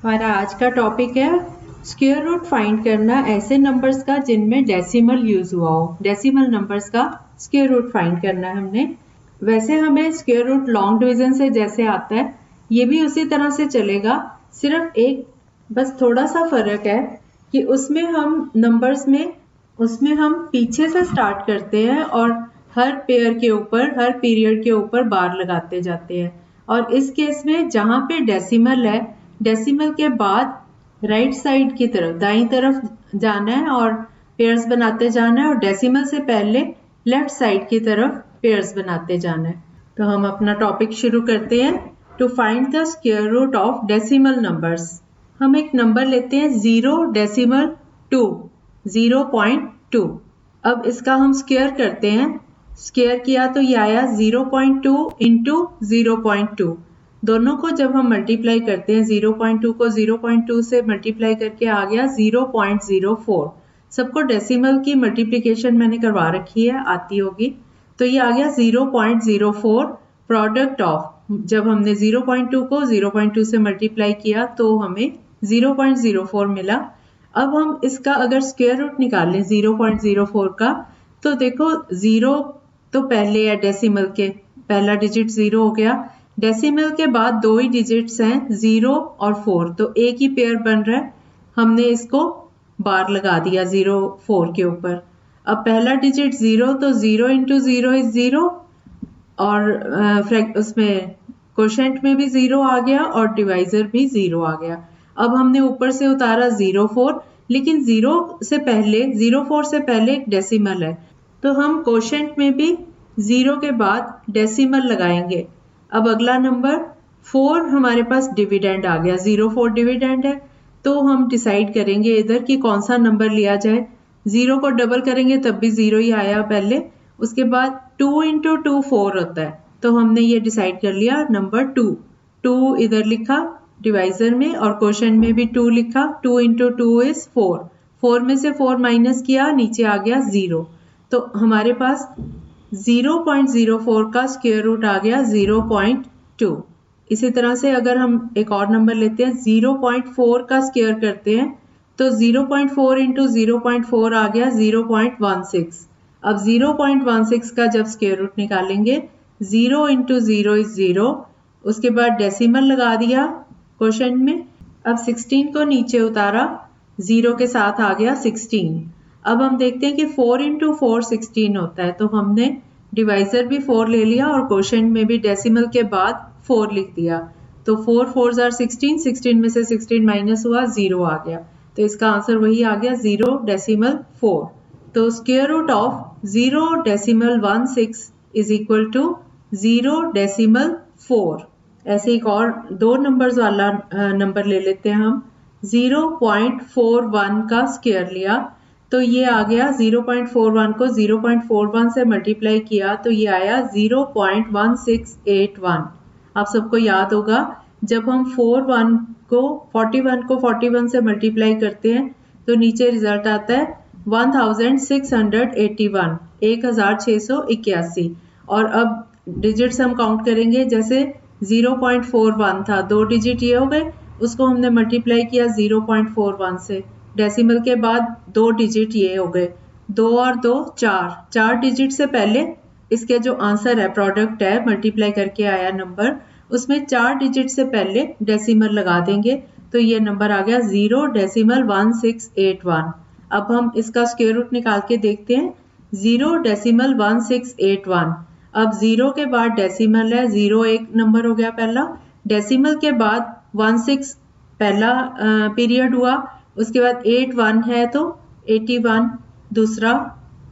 हमारा आज का टॉपिक है स्क्वायर रूट फाइंड करना ऐसे नंबर्स का जिनमें डेसिमल यूज हुआ हो। डेसिमल नंबर्स का स्क्वायर रूट फाइंड करना है हमने। वैसे हमें स्क्वायर रूट लॉन्ग डिवीजन से जैसे आता है ये भी उसी तरह से चलेगा, सिर्फ एक बस थोड़ा सा फर्क है कि उसमें हम नंबर्स में उसमें हम पीछे से स्टार्ट करते हैं और हर पेयर के ऊपर हर पीरियड के ऊपर बार लगाते जाते हैं। और इस केस में जहाँ पे डेसिमल है, डेसिमल के बाद राइट साइड की तरफ दाईं तरफ जाना है और पेयर्स बनाते जाना है, और डेसिमल से पहले लेफ्ट साइड की तरफ पेयर्स बनाते जाना है। तो हम अपना टॉपिक शुरू करते हैं। To find the square root of decimal numbers. हम एक नंबर लेते हैं 0.2, 0.2। अब इसका हम स्क्वायर करते हैं। स्क्वायर किया तो ये आया 0.2 इंटू 0.2। दोनों को जब हम मल्टीप्लाई करते हैं, 0.2 को 0.2 से मल्टीप्लाई करके आ गया 0.04। सबको डेसिमल की मल्टीप्लिकेशन मैंने करवा रखी है, आती होगी। तो ये आ गया 0.04 प्रोडक्ट ऑफ, जब हमने 0.2 को 0.2 से मल्टीप्लाई किया तो हमें 0.04 मिला। अब हम इसका अगर स्क्वायर रूट निकालें 0.04 का, तो देखो 0 तो पहले है डेसिमल के, पहला डिजिट 0 हो गया। डेसिमल के बाद दो ही डिजिट्स हैं 0 और 4, तो एक ही पेयर बन रहा है। हमने इसको बार लगा दिया 0 4 के ऊपर। अब पहला डिजिट 0, तो 0 इंटू 0 इज 0, और उसमें कोशेंट में भी 0 आ गया और डिवाइजर भी 0 आ गया। अब हमने ऊपर से उतारा 0.4, लेकिन 0 से पहले 0.4 से पहले एक डेसिमल है, तो हम कोशेंट में भी 0 के बाद डेसिमल लगाएंगे। अब अगला नंबर 4 हमारे पास डिविडेंड आ गया, 0.4 डिविडेंड है, तो हम डिसाइड करेंगे इधर कि कौन सा नंबर लिया जाए। 0 को डबल करेंगे तब भी 0 ही आया पहले। उसके बाद 2 इंटू 2 4 होता है, तो हमने ये डिसाइड कर लिया नंबर 2 इधर लिखा डिवाइजर में, और क्वोशंट में भी 2 लिखा। 2 इंटू 2 इज 4 में से 4 माइनस किया, नीचे आ गया 0। तो हमारे पास 0.04 का स्क्वायर रूट आ गया 0.2। इसी तरह से अगर हम एक और नंबर लेते हैं 0.4 का स्क्वायर करते हैं, तो 0.4 इंटू 0.4 आ गया 0.16। अब 0.16 का जब स्क्वायर रूट निकालेंगे, 0 इंटू 0 इज 0, उसके बाद डेसिमल लगा दिया क्वोशंट में। अब 16 को नीचे उतारा, 0 के साथ आ गया 16। अब हम देखते हैं कि 4 इंटू 4 16 होता है, तो हमने डिवाइजर भी 4 ले लिया और क्वोशंट में भी डेसिमल के बाद 4 लिख दिया। तो 4 4s are 16, 16 में से 16 माइनस हुआ, 0 आ गया। तो इसका आंसर वही आ गया 0.4। तो square root of 0.16 is equal to 0.4। ऐसे एक और दो नंबर्स वाला नंबर ले लेते हैं हम। 0.41 का स्क्वायर लिया, तो ये आ गया 0.41 को 0.41 से मल्टीप्लाई किया, तो ये आया 0.1681। आप सबको याद होगा जब हम 41 को 41 से मल्टीप्लाई करते हैं तो नीचे रिजल्ट आता है 1681, 1681। और अब डिजिट्स हम काउंट करेंगे, जैसे 0.41 था, दो डिजिट ये हो गए, उसको हमने मल्टीप्लाई किया 0.41 से। डेसिमल के बाद दो डिजिट ये हो गए, 2 और 2 4 डिजिट से पहले इसके जो आंसर है, प्रोडक्ट है, मल्टीप्लाई करके आया नंबर, उसमें 4 डिजिट से पहले डेसिमल लगा देंगे, तो ये नंबर आ गया 0.1681। अब हम इसका स्क्वायर रूट निकाल के देखते हैं। 0.1681। अब 0 के बाद डेसिमल है, 0 एक नंबर हो गया पहला, डेसिमल के बाद 16 पहला पीरियड हुआ, उसके बाद 81 है तो 81 दूसरा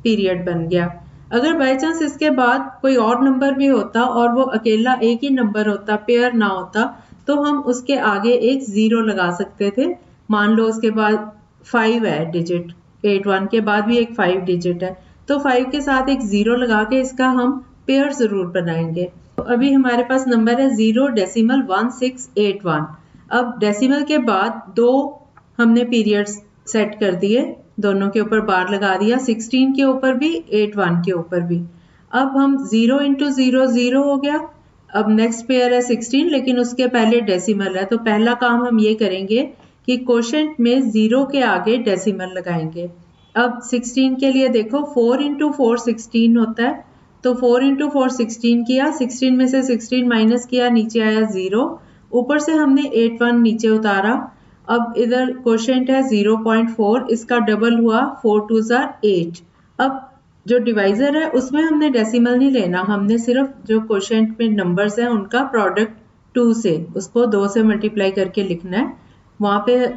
पीरियड बन गया। अगर बाय चांस इसके बाद कोई और नंबर भी होता और वो अकेला एक ही नंबर होता, पेयर ना होता, तो हम उसके आगे एक 0 लगा सकते थे। मान लो उसके बाद 5 है डिजिट, 81 के बाद भी एक 5 डिजिट है, तो 5 के साथ एक 0 लगा के इसका हम पेयर जरूर बनाएंगे। तो अभी हमारे पास नंबर है 0.1681। अब डेसिमल के बाद दो हमने पीरियड्स सेट कर दिए, दोनों के ऊपर बार लगा दिया, 16 के ऊपर भी 81 के ऊपर भी। अब हम 0 इंटू 0 0 हो गया, अब नेक्स्ट पेयर है 16, लेकिन उसके पहले डेसिमल है, तो पहला काम हम ये करेंगे कि कोशेंट में 0 के आगे डेसिमल लगाएंगे। अब 16 के लिए देखो 4 इंटू 4 16 होता है, तो 4 इंटू 4 16 किया, 16 में से 16 माइनस किया, नीचे आया 0, ऊपर से हमने 8 1 नीचे उतारा। अब इधर कोशेंट है 0.4, इसका डबल हुआ 4 2 8। अब जो डिवाइजर है उसमें हमने डेसिमल नहीं लेना, हमने सिर्फ जो कोशेंट में नंबर्स हैं उनका प्रोडक्ट 2 से, उसको 2 से मल्टीप्लाई करके लिखना है। वहाँ पे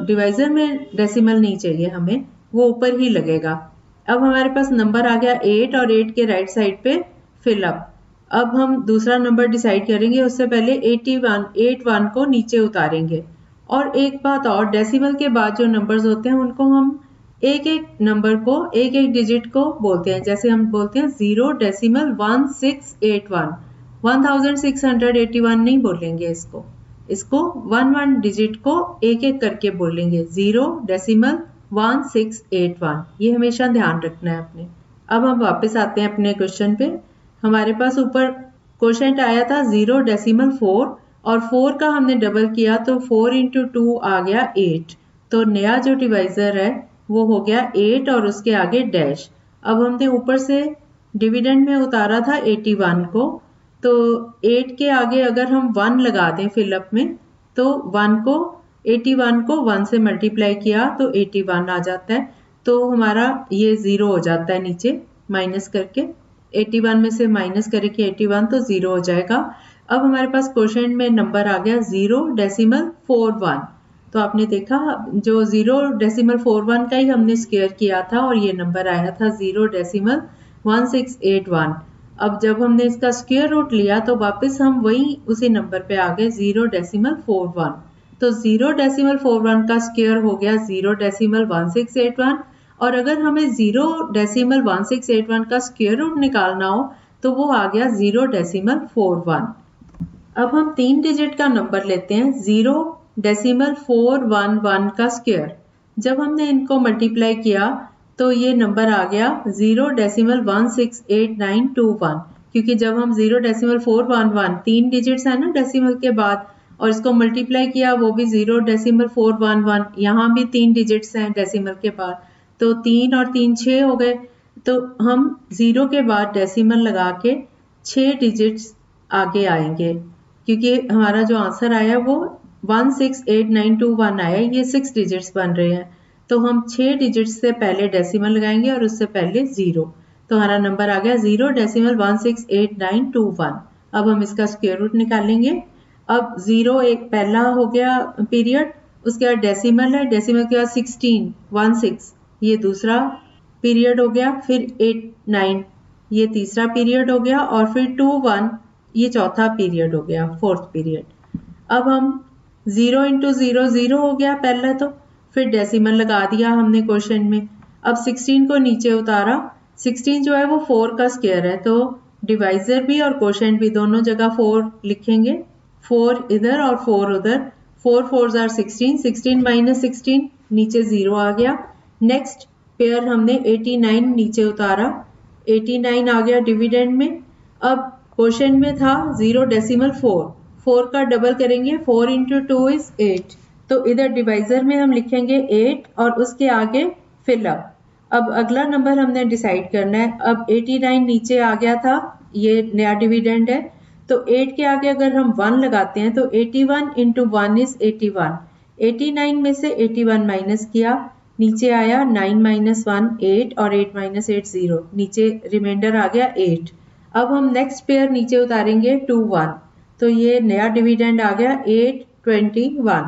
डिवाइजर में डेसिमल नहीं चाहिए हमें, वो ऊपर ही लगेगा। अब हमारे पास नंबर आ गया 8 और 8 के राइट साइड पे फिल अप। अब हम दूसरा नंबर डिसाइड करेंगे, उससे पहले 81 को नीचे उतारेंगे। और एक बात और, डेसिमल के बाद जो नंबर्स होते हैं उनको हम एक एक नंबर को, एक एक डिजिट को बोलते हैं। जैसे हम बोलते हैं 0.1681, 1681 नहीं बोलेंगे इसको, इसको 1 डिजिट को एक एक करके बोलेंगे, 0.1681। ये हमेशा ध्यान रखना है आपने। अब हम वापस आते हैं अपने क्वेश्चन पे। हमारे पास ऊपर क्वोशिएंट आया था 0.4 और 4 का हमने डबल किया तो 4 इंटू 2 आ गया 8। तो नया जो डिवाइजर है वो हो गया 8 और उसके आगे डैश। अब हमने ऊपर से डिविडेंड में उतारा था 81 को, तो 8 के आगे अगर हम 1 लगा दें फिलअप में, तो 81 को 1 से मल्टीप्लाई किया तो 81 आ जाता है। तो हमारा ये 0 हो जाता है नीचे माइनस करके, 81 में से माइनस करके 81 तो 0 हो जाएगा। अब हमारे पास क्वोशिएंट में नंबर आ गया 0.41। तो आपने देखा जो 0.41 का ही हमने स्क्वायर किया था और ये नंबर आया था 0.1681। अब जब हमने इसका स्क्वायर रूट लिया तो वापस हम वही उसी नंबर पे आ गए 0.41। तो 0.41 का स्क्वायर हो गया 0.1681 और अगर हमें 0.1681 का स्क्वायर रूट निकालना हो तो वो आ गया 0.41। अब हम 3 डिजिट का नंबर लेते हैं 0.411 का स्क्वायर। जब हमने इनको मल्टीप्लाई किया तो ये नंबर आ गया 0.168921, क्योंकि जब हम 0.411 3 डिजिट्स है ना डेसिमल के बाद और इसको मल्टीप्लाई किया वो भी 0.411, यहाँ भी 3 डिजिट्स हैं डेसिमल के बाद, तो 3 और 3 6 हो गए। तो हम 0 के बाद डेसिमल लगा के 6 डिजिट्स आगे आएंगे, क्योंकि हमारा जो आंसर आया वो 168921 आया, ये 6 डिजिट्स बन रहे हैं। तो हम 6 डिजिट्स से पहले डेसिमल लगाएंगे और उससे पहले 0, तो हमारा नंबर आ गया 0.168921। अब हम इसका स्क्वायर रूट निकालेंगे। अब 0 एक पहला हो गया पीरियड, उसके बाद डेसिमल है, डेसिमल के बाद 16 ये दूसरा पीरियड हो गया, फिर 8 9 ये तीसरा पीरियड हो गया और फिर 2 1 ये चौथा पीरियड हो गया, फोर्थ पीरियड। अब हम 0 इंटू 0 0 हो गया पहला, तो फिर डेसिमल लगा दिया हमने क्वेश्चन में। अब 16 को नीचे उतारा, 16 जो है वो 4 का स्क्वायर है, तो डिवाइजर भी और क्वोशिएंट भी दोनों जगह 4 लिखेंगे, 4 इधर और 4 उधर। 4 4s are 16, 16 माइनस 16 नीचे 0 आ गया। नेक्स्ट पेयर हमने 89 नीचे उतारा, 89 आ गया डिविडेंड में। अब क्वोशिएंट में था 0.4, 4 का डबल करेंगे, 4 इंटू 2 इज 8, तो इधर डिवाइजर में हम लिखेंगे 8 और उसके आगे फिल अप। अब अगला नंबर हमने डिसाइड करना है। अब 89 नीचे आ गया था, ये नया डिविडेंड है, तो 8 के आगे अगर हम 1 लगाते हैं तो 81 इंटू 1 इज 81। 89 में से 81 माइनस किया, नीचे आया 9 माइनस 1 8 और 8 माइनस 8 0, नीचे रिमाइंडर आ गया 8। अब हम नेक्स्ट पेयर नीचे उतारेंगे 2 1, तो ये नया डिविडेंड आ गया 821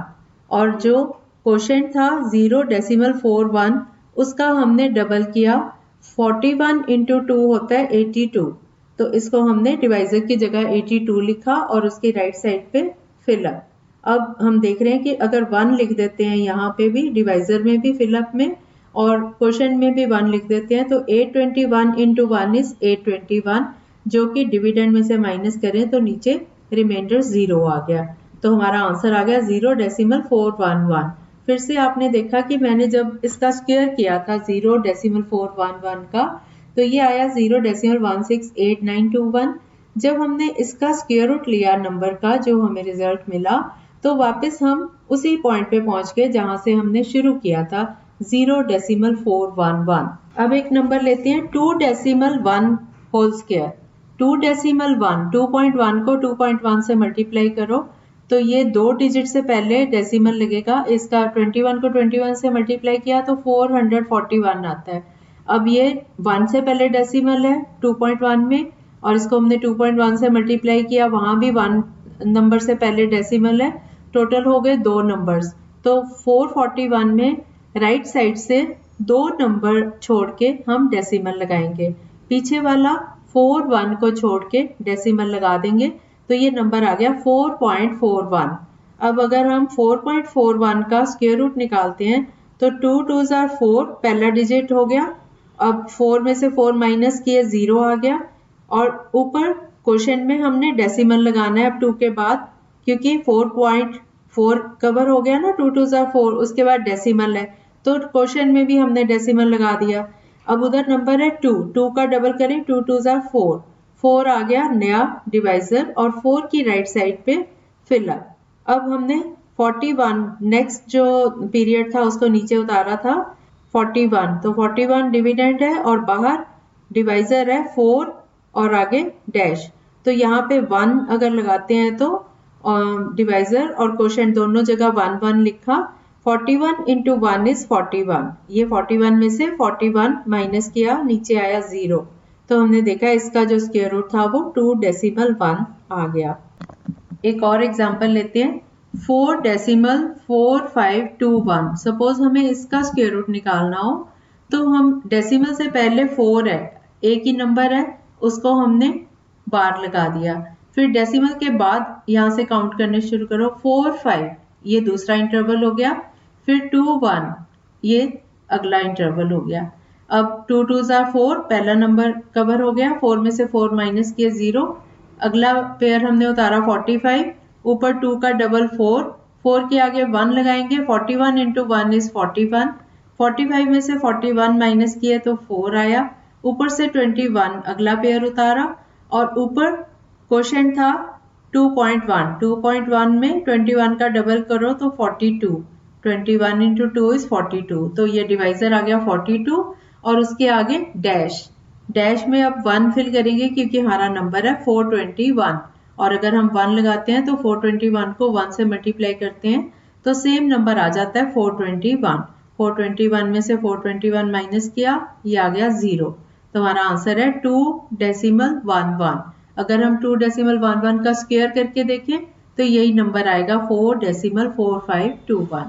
और जो क्वोशिएंट था 0.41 उसका हमने डबल किया, 41 इंटू 2 होता है 82, तो इसको हमने डिवाइजर की जगह 82 लिखा और उसके राइट साइड पे फिल अप। अब हम देख रहे हैं कि अगर 1 लिख देते हैं यहाँ पे भी, डिवाइजर में भी फिल अप में और क्वोशिएंट में भी 1 लिख देते हैं, तो 821 इंटू 1 इज 821, जो कि डिविडेंड में से माइनस करें तो नीचे रिमाइंडर 0 आ गया, तो हमारा आंसर आ गया 0.411। फिर से आपने देखा कि मैंने जब इसका स्क्वायर किया था 0.411 का, तो ये आया 0.168921। जब हमने इसका स्क्वायर रूट लिया नंबर का, जो हमें रिजल्ट मिला, तो वापस हम उसी पॉइंट पे पहुंच गए जहां से हमने शुरू किया था, 0.411। अब एक नंबर लेते हैं 2.1 होल स्क्वायर। 2.1 2.1 को 2.1 से मल्टीप्लाई करो तो ये 2 डिजिट से पहले डेसिमल लगेगा। इसका 21 को 21 से मल्टीप्लाई किया तो 441 आता है। अब ये 1 से पहले डेसिमल है 2.1 में, और इसको हमने 2.1 से मल्टीप्लाई किया, वहां भी 1 नंबर से पहले डेसिमल है। टोटल हो गए 2 नंबर्स। तो 441 में राइट साइड से 2 नंबर छोड़ के हम डेसिमल लगाएंगे, पीछे वाला 41 को छोड़ के डेसिमल लगा देंगे, तो ये नंबर आ गया 4.41। अब अगर हम 4.41 का स्क्वायर रूट निकालते हैं तो 2 2s are 4, पहला डिजिट हो गया। अब 4 में से 4 माइनस किए 0 आ गया, और ऊपर क्वोशिएंट में हमने डेसिमल लगाना है अब 2 के बाद, क्योंकि 4.4 कवर हो गया ना, 2 2s are 4, उसके बाद डेसिमल है तो क्वोशिएंट में भी हमने डेसिमल लगा दिया। अब उधर नंबर है 2, 2 का डबल करें 2 2s are 4, 4 आ गया नया डिवाइजर, और 4 की राइट साइड पे फिलअप। अब हमने 41 नेक्स्ट जो पीरियड था उसको नीचे उतारा था 41, तो 41 डिविडेंड है और बाहर डिवाइजर है 4 और आगे डैश। तो यहाँ पे 1 अगर लगाते हैं तो डिवाइजर और क्वोशिएंट दोनों जगह 1 1 लिखा। 41 इंटू 1 इज 41। ये 41 में से 41 माइनस किया, नीचे आया 0, तो हमने देखा इसका जो स्क्वायर रूट था वो 2.1 आ गया। एक और एग्जांपल लेते हैं 4.4521। सपोज हमें इसका स्क्वायर रूट निकालना हो तो हम डेसिमल से पहले 4 है, एक ही नंबर है, उसको हमने बार लगा दिया। फिर डेसिमल के बाद यहाँ से काउंट करने शुरू करो, 4 5 ये दूसरा इंटरवल हो गया, फिर 2 1 ये अगला इंटरवल हो गया। अब 2 2s are 4, पहला नंबर कवर हो गया, 4 में से 4 माइनस किए 0, अगला पेयर हमने उतारा 45, ऊपर 2 का डबल 4, 4 के आगे 1 लगाएंगे, 41 इंटू 1 इज 41, 45 में से 41 माइनस किए तो 4 आया, ऊपर से 21 अगला पेयर उतारा, और ऊपर क्वोशिएंट था 2.1, 2.1 में 21 का डबल करो तो 42, 21 इंटू 2 इज 42, तो ये डिवाइजर आ गया 42, और उसके आगे डैश। डैश में अब 1 फिल करेंगे क्योंकि हमारा नंबर है 421, और अगर हम 1 लगाते हैं तो 421 को 1 से मल्टीप्लाई करते हैं तो सेम नंबर आ जाता है 421। 421 में से 421 माइनस किया, ये आ गया 0, तो हमारा आंसर है 2.11। अगर हम 2.11 का स्क्वायर करके देखें तो यही नंबर आएगा 4.4521।